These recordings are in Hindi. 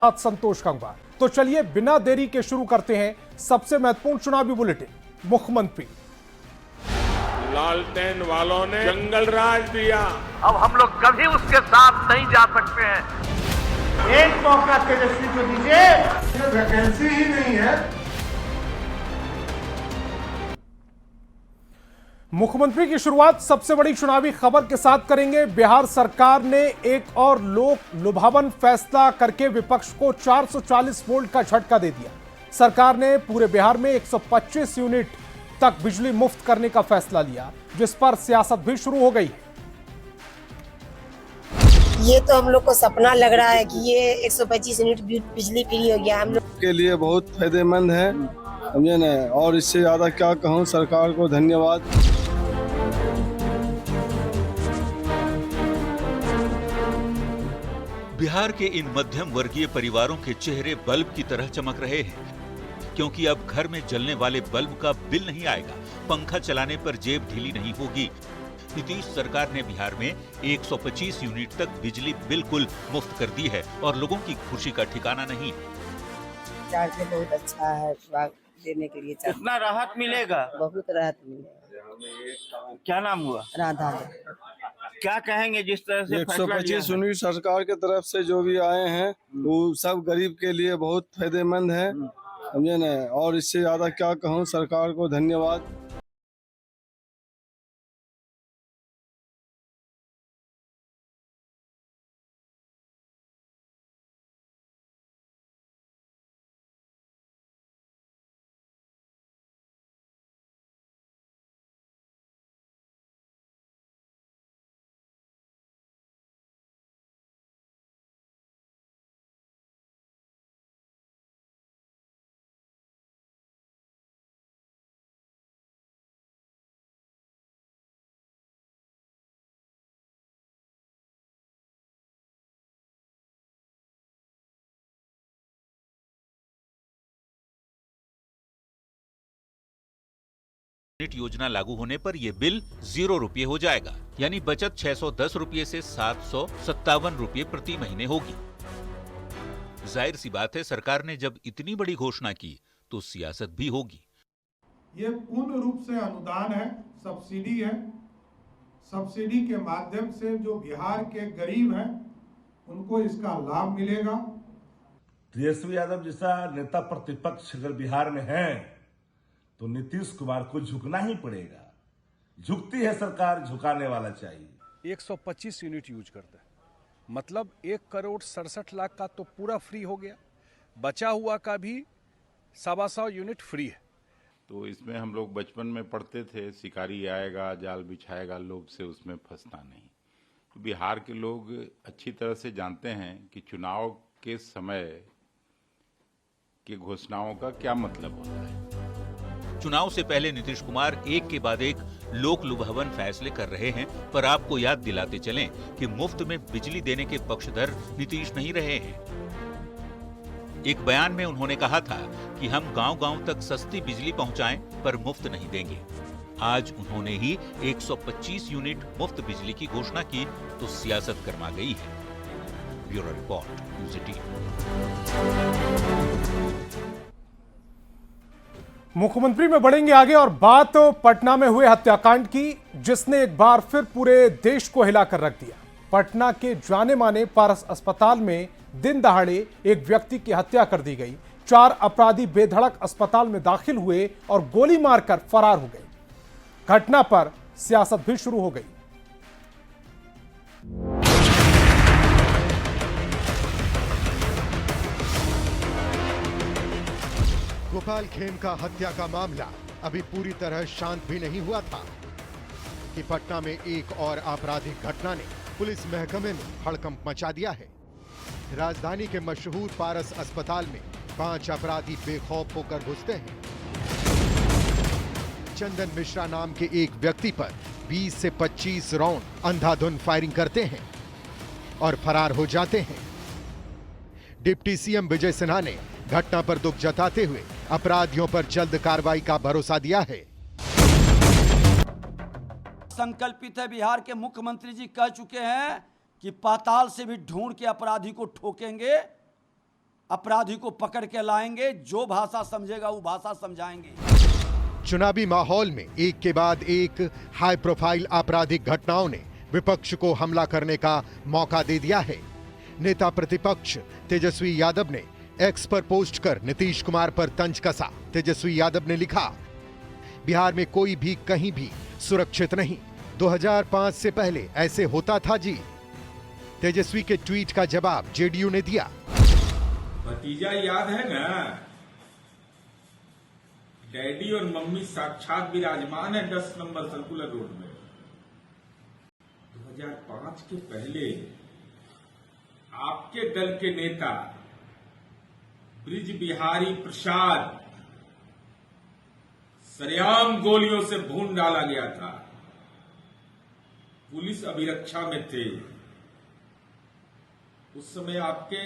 संतोष गंगवार। तो चलिए बिना देरी के शुरू करते हैं सबसे महत्वपूर्ण चुनावी बुलेटिन। मुख्यमंत्री लालटेन वालों ने जंगल राज दिया, अब हम लोग कभी उसके साथ नहीं जा सकते हैं। एक मौका तेजस्वी को दीजिए, वैकेंसी ही नहीं है। मुख्यमंत्री की शुरुआत सबसे बड़ी चुनावी खबर के साथ करेंगे। बिहार सरकार ने एक और लोक लुभावन फैसला करके विपक्ष को 440 वोल्ट का झटका दे दिया। सरकार ने पूरे बिहार में 125 यूनिट तक बिजली मुफ्त करने का फैसला लिया, जिस पर सियासत भी शुरू हो गई है। ये तो हम लोग को सपना लग रहा है कि ये 125 यूनिट बिजली फ्री हो गया हम लोग के लिए बहुत फायदेमंद है, समझे ना। और इससे ज्यादा क्या कहूँ, सरकार को धन्यवाद। बिहार के इन मध्यम वर्गीय परिवारों के चेहरे बल्ब की तरह चमक रहे हैं, क्योंकि अब घर में जलने वाले बल्ब का बिल नहीं आएगा, पंखा चलाने पर जेब ढीली नहीं होगी। नीतीश सरकार ने बिहार में 125 यूनिट तक बिजली बिल्कुल मुफ्त कर दी है और लोगों की खुशी का ठिकाना नहीं है। चार्ज बहुत अच्छा है देने के लिए। कितना राहत मिलेगा? बहुत राहत मिलेगा। क्या नाम हुआ? राधा। क्या कहेंगे जिस तरह से 125 यूनिट सरकार के तरफ से जो भी आए हैं वो सब गरीब के लिए बहुत फायदेमंद है, समझे ना। और इससे ज्यादा क्या कहूँ, सरकार को धन्यवाद। योजना लागू होने पर यह बिल 0 रुपये हो जाएगा, यानी बचत 610 रुपये से 757 रुपये प्रति महीने होगी। जाहिर सी बात है, सरकार ने जब इतनी बड़ी घोषणा की तो सियासत भी होगी। ये पूर्ण रूप से अनुदान है, सब्सिडी है। सब्सिडी के माध्यम से जो बिहार के गरीब हैं उनको इसका लाभ मिलेगा। तेजस्वी यादव जैसा नेता प्रतिपक्ष अगर बिहार में है तो नीतीश कुमार को झुकना ही पड़ेगा। झुकती है सरकार, झुकाने वाला चाहिए। 125 यूनिट यूज करता है, मतलब 1,67,00,000 का तो पूरा फ्री हो गया, बचा हुआ का भी 125 यूनिट फ्री है। तो इसमें हम लोग बचपन में पढ़ते थे, शिकारी आएगा जाल बिछाएगा, लोभ से उसमें फंसना नहीं। तो बिहार के लोग अच्छी तरह से जानते हैं कि चुनाव के समय की घोषणाओं का क्या मतलब होता है। चुनाव से पहले नीतीश कुमार एक के बाद एक लोक लुभावन फैसले कर रहे हैं, पर आपको याद दिलाते चलें कि मुफ्त में बिजली देने के पक्षधर नीतीश नहीं रहे हैं। एक बयान में उन्होंने कहा था कि हम गांव-गांव तक सस्ती बिजली पहुंचाएं, पर मुफ्त नहीं देंगे। आज उन्होंने ही 125 यूनिट मुफ्त बिजली की घोषणा की तो सियासत गरमा गई है। Bureau report, news 18। मुख्यमंत्री में बढ़ेंगे आगे और बात पटना में हुए हत्याकांड की, जिसने एक बार फिर पूरे देश को हिलाकर रख दिया। पटना के जाने माने पारस अस्पताल में दिन दहाड़े एक व्यक्ति की हत्या कर दी गई। 4 अपराधी बेधड़क अस्पताल में दाखिल हुए और गोली मारकर फरार हो गए। घटना पर सियासत भी शुरू हो गई। गोपाल खेमका हत्या का मामला अभी पूरी तरह शांत भी नहीं हुआ था कि पटना में एक और आपराधिक घटना ने पुलिस महकमे में हड़कंप मचा दिया है। राजधानी के मशहूर पारस अस्पताल में 5 अपराधी बेखौफ होकर घुसते हैं। चंदन मिश्रा नाम के एक व्यक्ति पर 20 से 25 राउंड अंधाधुंध फायरिंग करते हैं और फरार हो जाते हैं। डिप्टी सीएम विजय सिन्हा ने घटना पर दुख जताते हुए अपराधियों पर जल्द कार्रवाई का भरोसा दिया है। संकल्पित है, बिहार के मुख्यमंत्री जी कह चुके हैं कि पाताल से भी ढूंढ के अपराधी को ठोकेंगे अपराधी को पकड़ के लाएंगे, जो भाषा समझेगा वो भाषा समझाएंगे। चुनावी माहौल में एक के बाद एक हाई प्रोफाइल आपराधिक घटनाओं ने विपक्ष को हमला करने का मौका दे दिया है। नेता प्रतिपक्ष तेजस्वी यादव ने एक्स पर पोस्ट कर नीतीश कुमार पर तंज कसा। तेजस्वी यादव ने लिखा, बिहार में कोई भी कहीं भी सुरक्षित नहीं, 2005 से पहले ऐसे होता था जी। तेजस्वी के ट्वीट का जवाब जेडीयू ने दिया। भतीजा याद है ना, डैडी और मम्मी साक्षात विराजमान है 10 नंबर सर्कुलर रोड में। 2005 के पहले आपके दल के नेता ब्रिज बिहारी प्रसाद सरेआम गोलियों से भून डाला गया था। पुलिस अभिरक्षा में थे। उस समय आपके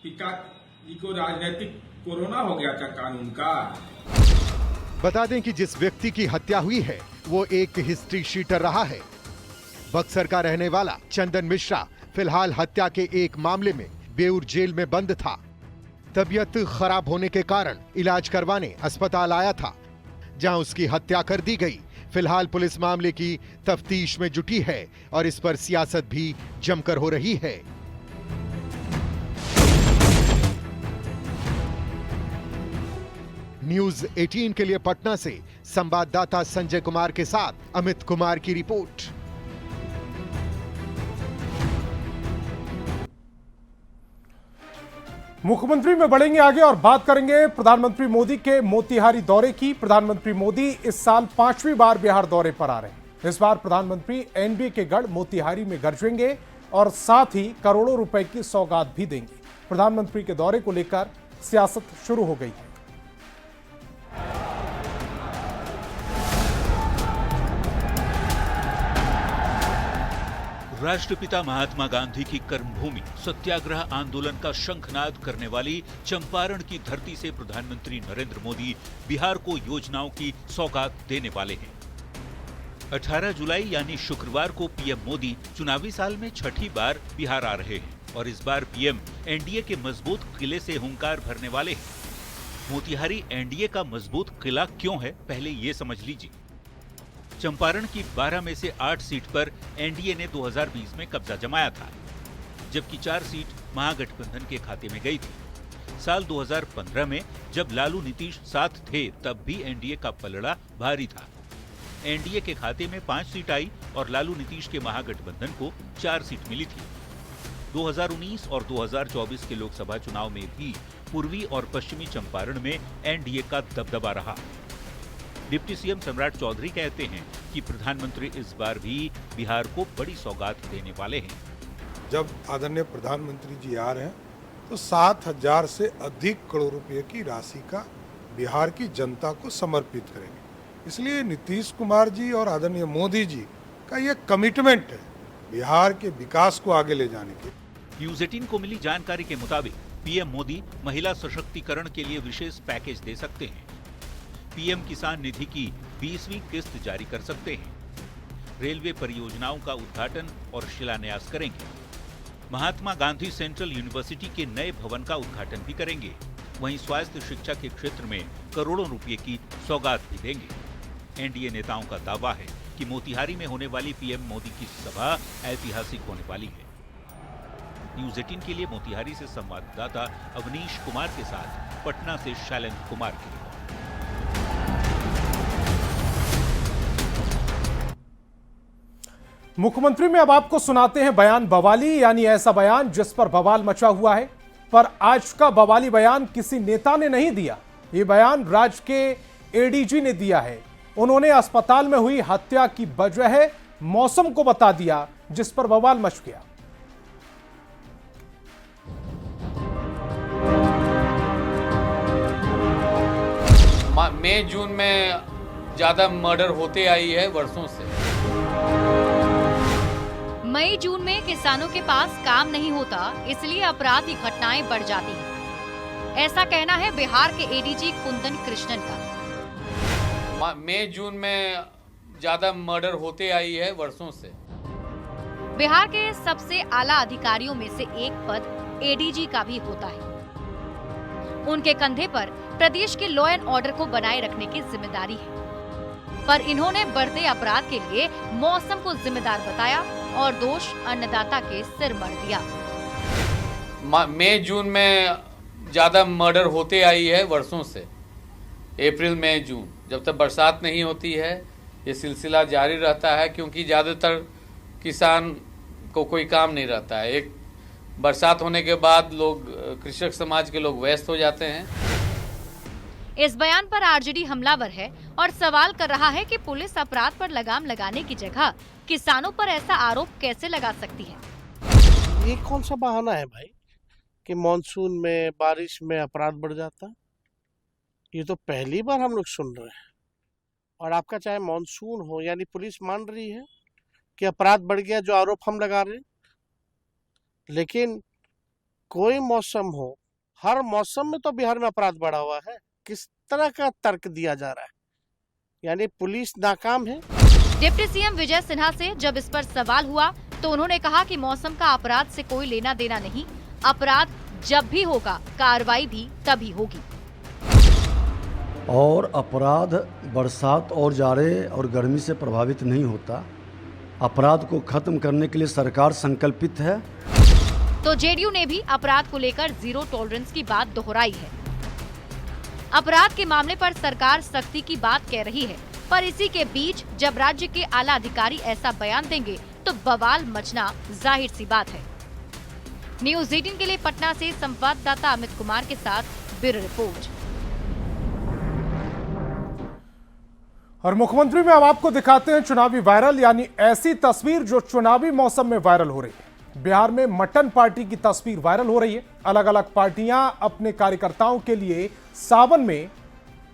पिताजी को राजनीतिक कोरोना हो गया था कानून का। बता दें कि जिस व्यक्ति की हत्या हुई है वो एक हिस्ट्री शीटर रहा है। बक्सर का रहने वाला चंदन मिश्रा फिलहाल हत्या के एक मामले में बेऊर जेल में बंद था। तबीयत खराब होने के कारण इलाज करवाने अस्पताल आया था, जहां उसकी हत्या कर दी गई। फिलहाल पुलिस मामले की तफ्तीश में जुटी है और इस पर सियासत भी जमकर हो रही है। न्यूज 18 के लिए पटना से संवाददाता संजय कुमार के साथ अमित कुमार की रिपोर्ट। मुख्यमंत्री में बढ़ेंगे आगे और बात करेंगे प्रधानमंत्री मोदी के मोतिहारी दौरे की। प्रधानमंत्री मोदी इस साल 5वीं बार बिहार दौरे पर आ रहे हैं। इस बार प्रधानमंत्री एनडीए के गढ़ मोतिहारी में गरजेंगे और साथ ही करोड़ों रुपए की सौगात भी देंगे। प्रधानमंत्री के दौरे को लेकर सियासत शुरू हो गई है। राष्ट्रपिता महात्मा गांधी की कर्मभूमि सत्याग्रह आंदोलन का शंखनाद करने वाली चंपारण की धरती से प्रधानमंत्री नरेंद्र मोदी बिहार को योजनाओं की सौगात देने वाले हैं। 18 जुलाई यानी शुक्रवार को पीएम मोदी चुनावी साल में छठी बार बिहार आ रहे हैं और इस बार पीएम एनडीए के मजबूत किले से हुंकार भरने वाले हैं। मोतिहारी एनडीए का मजबूत किला क्यों है, पहले ये समझ लीजिए। चंपारण की 12 में से 8 सीट पर एनडीए ने 2020 में कब्जा जमाया था, जबकि 4 सीट महागठबंधन के खाते में गई थी। साल 2015 में जब लालू नीतीश साथ थे तब भी एनडीए का पलड़ा भारी था। एनडीए के खाते में 5 सीट आई और लालू नीतीश के महागठबंधन को 4 सीट मिली थी। 2019 और 2024 के लोकसभा चुनाव में भी पूर्वी और पश्चिमी चंपारण में एनडीए का दबदबा रहा। डिप्टी सीएम सम्राट चौधरी कहते हैं कि प्रधानमंत्री इस बार भी बिहार को बड़ी सौगात देने वाले हैं। जब आदरणीय प्रधानमंत्री जी आ रहे हैं तो 7,000 से अधिक करोड़ रुपए की राशि का बिहार की जनता को समर्पित करेंगे। इसलिए नीतीश कुमार जी और आदरणीय मोदी जी का ये कमिटमेंट है बिहार के विकास को आगे ले जाने के। न्यूज 18 को मिली जानकारी के मुताबिक पीएम मोदी महिला सशक्तिकरण के लिए विशेष पैकेज दे सकते हैं। पीएम किसान निधि की 20वीं किस्त जारी कर सकते हैं। रेलवे परियोजनाओं का उद्घाटन और शिलान्यास करेंगे। महात्मा गांधी सेंट्रल यूनिवर्सिटी के नए भवन का उद्घाटन भी करेंगे। वहीं स्वास्थ्य शिक्षा के क्षेत्र में करोड़ों रुपए की सौगात भी देंगे। एनडीए नेताओं का दावा है कि मोतिहारी में होने वाली पीएम मोदी की सभा ऐतिहासिक होने वाली है। न्यूज 18 के लिए मोतिहारी से संवाददाता अवनीश कुमार के साथ पटना से शैलेंद्र कुमार की रिपोर्ट। मुख्यमंत्री में अब आपको सुनाते हैं बयान बवाली, यानी ऐसा बयान जिस पर बवाल मचा हुआ है। पर आज का बवाली बयान किसी नेता ने नहीं दिया, ये बयान राज्य के एडीजी ने दिया है। उन्होंने अस्पताल में हुई हत्या की वजह मौसम को बता दिया, जिस पर बवाल मच गया। मई जून में ज्यादा मर्डर होते आई है वर्षों से। मई जून में किसानों के पास काम नहीं होता, इसलिए अपराध की घटनाएं बढ़ जाती हैं। ऐसा कहना है बिहार के एडीजी कुंदन कृष्णन का। मई जून में ज्यादा मर्डर होते आई है वर्षों से। बिहार के सबसे आला अधिकारियों में से एक पद एडीजी का भी होता है। उनके कंधे पर प्रदेश के लॉ एंड ऑर्डर को बनाए रखने की जिम्मेदारी है, पर इन्होंने बढ़ते अपराध के लिए मौसम को जिम्मेदार बताया और दोष अन्नदाता के सिर मढ़ दिया। मई जून में ज्यादा मर्डर होते आई है वर्षों से। अप्रैल मई जून जब तक बरसात नहीं होती है ये सिलसिला जारी रहता है, क्योंकि ज्यादातर किसान को कोई काम नहीं रहता है। एक बरसात होने के बाद लोग कृषक समाज के लोग व्यस्त हो जाते हैं। इस बयान पर आरजेडी हमलावर है और सवाल कर रहा है कि पुलिस अपराध पर लगाम लगाने की जगह किसानों पर ऐसा आरोप कैसे लगा सकती है। ये कौन सा बहाना है भाई कि मॉनसून में बारिश में अपराध बढ़ जाता है? ये तो पहली बार हम लोग सुन रहे हैं। और आपका चाहे मॉनसून हो, यानी पुलिस मान रही है कि अपराध बढ़ गया जो आरोप हम लगा रहे हैं, लेकिन कोई मौसम हो, हर मौसम में तो बिहार में अपराध बढ़ा हुआ है। किस तरह का तर्क दिया जा रहा है? यानी पुलिस नाकाम है। डिप्टी सीएम विजय सिन्हा से जब इस पर सवाल हुआ तो उन्होंने कहा कि मौसम का अपराध से कोई लेना देना नहीं, अपराध जब भी होगा कार्रवाई भी तभी होगी। और अपराध बरसात और जाड़े और गर्मी से प्रभावित नहीं होता। अपराध को खत्म करने के लिए सरकार संकल्पित है। तो जेडीयू ने भी अपराध को लेकर जीरो टॉलरेंस की बात दोहराई है। अपराध के मामले पर सरकार सख्ती की बात कह रही है, पर इसी के बीच जब राज्य के आला अधिकारी ऐसा बयान देंगे तो बवाल मचना जाहिर सी बात है। न्यूज़ 18 के लिए पटना से संवाददाता अमित कुमार के साथ ब्यूरो रिपोर्ट। और मुख्यमंत्री में अब आपको दिखाते हैं चुनावी वायरल, यानी ऐसी तस्वीर जो चुनावी मौसम में वायरल हो रही है। बिहार में मटन पार्टी की तस्वीर वायरल हो रही है। अलग अलग पार्टियां अपने कार्यकर्ताओं के लिए सावन में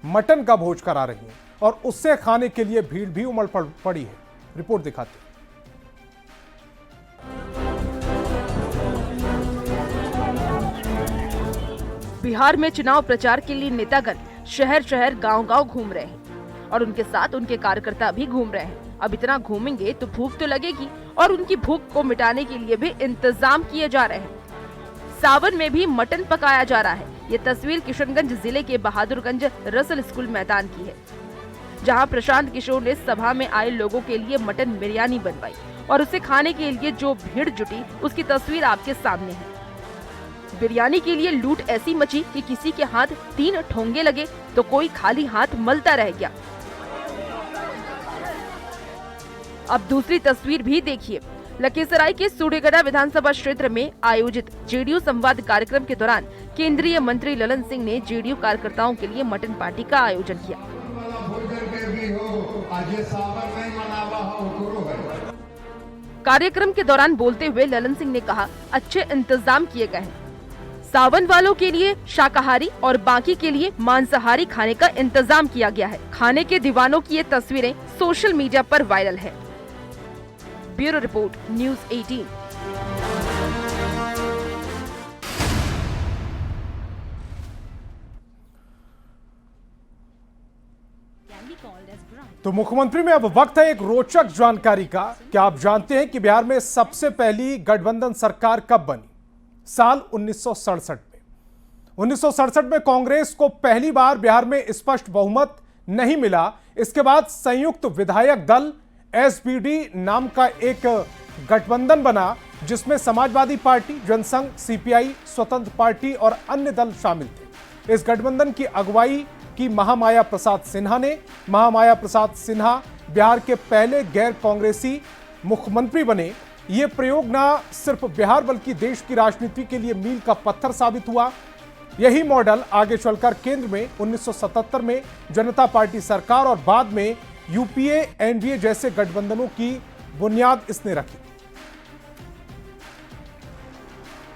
मटन का भोज करा रही हैं और उससे खाने के लिए भीड़ भी उमड़ पड़ी है। रिपोर्ट दिखाते हैं। बिहार में चुनाव प्रचार के लिए नेतागण शहर शहर गांव-गांव घूम रहे हैं और उनके साथ उनके कार्यकर्ता भी घूम रहे हैं। अब इतना घूमेंगे तो भूख तो लगेगी और उनकी भूख को मिटाने के लिए भी इंतजाम किए जा रहे हैं। सावन में भी मटन पकाया जा रहा है। ये तस्वीर किशनगंज जिले के बहादुरगंज रसल स्कूल मैदान की है, जहां प्रशांत किशोर ने सभा में आए लोगों के लिए मटन बिरयानी बनवाई और उसे खाने के लिए जो भीड़ जुटी उसकी तस्वीर आपके सामने है। बिरयानी के लिए लूट ऐसी मची कि किसी के हाथ 3 ठोंगे लगे तो कोई खाली हाथ मलता रह गया। अब दूसरी तस्वीर भी देखिए। लखीसराय के सूर्यगढ़ा विधानसभा क्षेत्र में आयोजित जेडीयू संवाद कार्यक्रम के दौरान केंद्रीय मंत्री ललन सिंह ने जेडीयू कार्यकर्ताओं के लिए मटन पार्टी का आयोजन किया। कार्यक्रम के दौरान बोलते हुए ललन सिंह ने कहा, अच्छे इंतजाम किए गए हैं। सावन वालों के लिए शाकाहारी और बाकी के लिए मांसाहारी खाने का इंतजाम किया गया है। खाने के दीवानों की ये तस्वीरें सोशल मीडिया पर वायरल है। Bureau report, news 18। तो मुख्यमंत्री में अब वक्त है एक रोचक जानकारी का। क्या आप जानते हैं कि बिहार में सबसे पहली गठबंधन सरकार कब बनी? साल 1967 में। 1967 में कांग्रेस को पहली बार बिहार में स्पष्ट बहुमत नहीं मिला। इसके बाद संयुक्त विधायक दल एसपीडी नाम का एक गठबंधन बना, जिसमें समाजवादी पार्टी, जनसंघ, सीपीआई, स्वतंत्र पार्टी और अन्य दल शामिल थे। इस गठबंधन की अगुवाई की महामाया प्रसाद सिन्हा ने। महामाया प्रसाद सिन्हा बिहार के पहले गैर कांग्रेसी मुख्यमंत्री बने। ये प्रयोग न सिर्फ बिहार बल्कि देश की राजनीति के लिए मील का पत्थर साबित हुआ। यही मॉडल आगे चलकर केंद्र में 1977 में जनता पार्टी सरकार और बाद में यूपीए, एनडीए जैसे गठबंधनों की बुनियाद इसने रखी।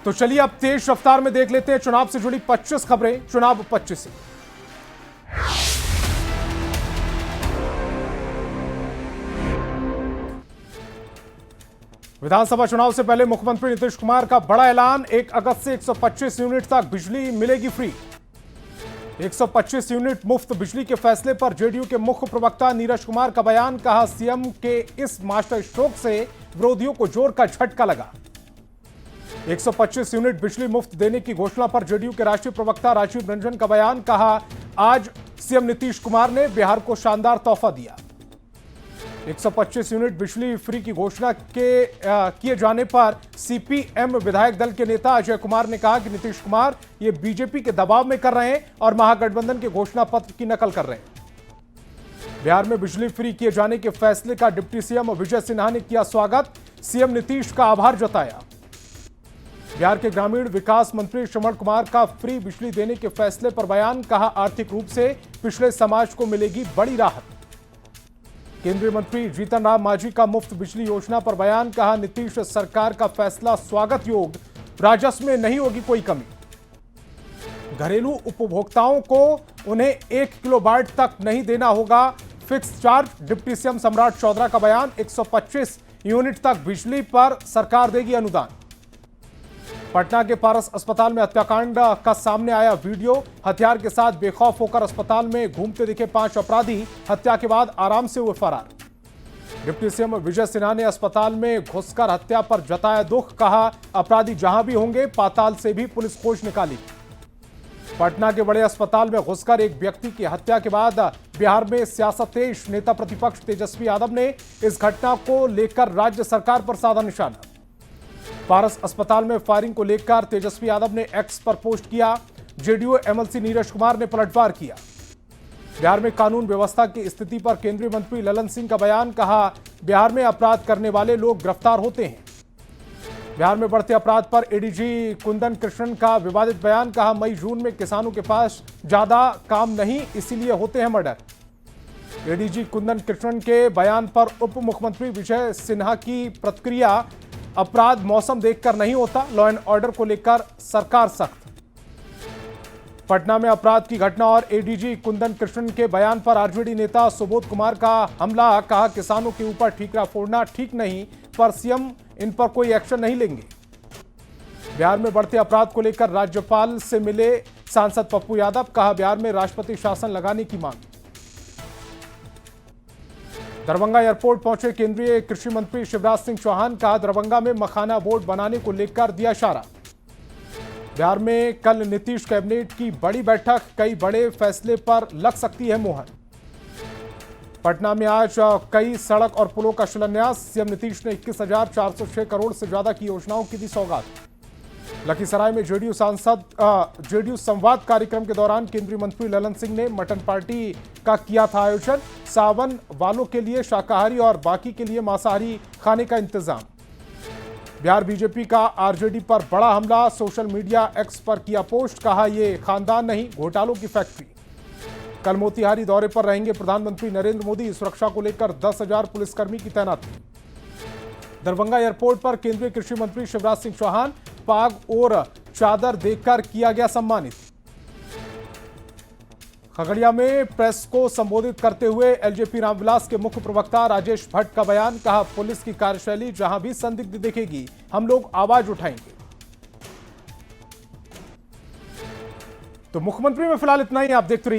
तो चलिए अब तेज रफ्तार में देख लेते हैं चुनाव से जुड़ी 25 खबरें। चुनाव 25 विधानसभा चुनाव से पहले मुख्यमंत्री नीतीश कुमार का बड़ा ऐलान। 1 अगस्त से 125 यूनिट तक बिजली मिलेगी फ्री। 125 यूनिट मुफ्त बिजली के फैसले पर जेडीयू के मुख्य प्रवक्ता नीरज कुमार का बयान। कहा, सीएम के इस मास्टर स्ट्रोक से विरोधियों को जोर का झटका लगा। 125 यूनिट बिजली मुफ्त देने की घोषणा पर जेडीयू के राष्ट्रीय प्रवक्ता राजीव रंजन का बयान। कहा, आज सीएम नीतीश कुमार ने बिहार को शानदार तोहफा दिया। 125 यूनिट बिजली फ्री की घोषणा किए जाने पर सीपीएम विधायक दल के नेता अजय कुमार ने कहा कि नीतीश कुमार ये बीजेपी के दबाव में कर रहे हैं और महागठबंधन के घोषणा पत्र की नकल कर रहे हैं। बिहार में बिजली फ्री किए जाने के फैसले का डिप्टी सीएम विजय सिन्हा ने किया स्वागत। सीएम नीतीश का आभार जताया। बिहार के ग्रामीण विकास मंत्री श्रवण कुमार का फ्री बिजली देने के फैसले पर बयान। कहा, आर्थिक रूप से पिछड़े समाज को मिलेगी बड़ी राहत। केंद्रीय मंत्री जीतन राम मांझी का मुफ्त बिजली योजना पर बयान। कहा, नीतीश सरकार का फैसला स्वागत योग्य, राजस्व में नहीं होगी कोई कमी। घरेलू उपभोक्ताओं को उन्हें 1 किलोवाट तक नहीं देना होगा फिक्स चार्ज। डिप्टी सीएम सम्राट चौधरी का बयान। 125 यूनिट तक बिजली पर सरकार देगी अनुदान। पटना के पारस अस्पताल में हत्याकांड का सामने आया वीडियो। हथियार के साथ बेखौफ होकर अस्पताल में घूमते दिखे 5 अपराधी। हत्या के बाद आराम से हुए फरार। डिप्टी सीएम विजय सिन्हा ने अस्पताल में घुसकर हत्या पर जताया दुख। कहा, अपराधी जहां भी होंगे पाताल से भी पुलिस खोज निकाली। पटना के बड़े अस्पताल में घुसकर एक व्यक्ति की हत्या के बाद बिहार में सियासतेश नेता प्रतिपक्ष तेजस्वी यादव ने इस घटना को लेकर राज्य सरकार पर साधा निशाना। पारस अस्पताल में फायरिंग को लेकर तेजस्वी यादव ने एक्स पर पोस्ट किया। जेडीयू एमएलसी नीरज कुमार ने पलटवार किया। बिहार में कानून व्यवस्था की स्थिति पर केंद्रीय मंत्री ललन सिंह का बयान। कहा, बिहार में अपराध करने वाले लोग गिरफ्तार होते हैं। बिहार में बढ़ते अपराध पर एडीजी कुंदन कृष्णन का विवादित बयान। कहा, मई जून में किसानों के पास ज्यादा काम नहीं, इसीलिए होते हैं मर्डर। एडीजी कुंदन कृष्णन के बयान पर उप मुख्यमंत्री विजय सिन्हा की प्रतिक्रिया। अपराध मौसम देखकर नहीं होता, लॉ एंड ऑर्डर को लेकर सरकार सख्त। पटना में अपराध की घटना और एडीजी कुंदन कृष्णन के बयान पर आरजेडी नेता सुबोध कुमार का हमला। कहा, किसानों के ऊपर ठीकरा फोड़ना ठीक नहीं, पर सीएम इन पर कोई एक्शन नहीं लेंगे। बिहार में बढ़ते अपराध को लेकर राज्यपाल से मिले सांसद पप्पू यादव। कहा, बिहार में राष्ट्रपति शासन लगाने की मांग। दरभंगा एयरपोर्ट पहुंचे केंद्रीय कृषि मंत्री शिवराज सिंह चौहान। कहा, दरभंगा में मखाना बोर्ड बनाने को लेकर दिया इशारा। बिहार में कल नीतीश कैबिनेट की बड़ी बैठक, कई बड़े फैसले पर लग सकती है मुहर। पटना में आज कई सड़क और पुलों का शिलान्यास। सीएम नीतीश ने 21,406 करोड़ से ज्यादा की योजनाओं की दी सौगात। लखीसराय में जेडीयू संवाद कार्यक्रम के दौरान केंद्रीय मंत्री ललन सिंह ने मटन पार्टी का किया था आयोजन। सावन वालों के लिए शाकाहारी और बाकी के लिए मांसाहारी खाने का इंतजाम। बिहार बीजेपी का आरजेडी पर बड़ा हमला। सोशल मीडिया एक्स पर किया पोस्ट। कहा, ये खानदान नहीं, घोटालों की फैक्ट्री। कल मोतिहारी दौरे पर रहेंगे प्रधानमंत्री नरेंद्र मोदी। सुरक्षा को लेकर 10,000 पुलिसकर्मी की तैनाती। दरभंगा एयरपोर्ट पर केंद्रीय कृषि मंत्री शिवराज सिंह चौहान पाग और चादर देकर किया गया सम्मानित। खगड़िया में प्रेस को संबोधित करते हुए एलजेपी रामविलास के मुख्य प्रवक्ता राजेश भट्ट का बयान। कहा, पुलिस की कार्यशैली जहां भी संदिग्ध दिखेगी हम लोग आवाज उठाएंगे। तो मुख्यमंत्री में फिलहाल इतना ही। आप देखते रहिए।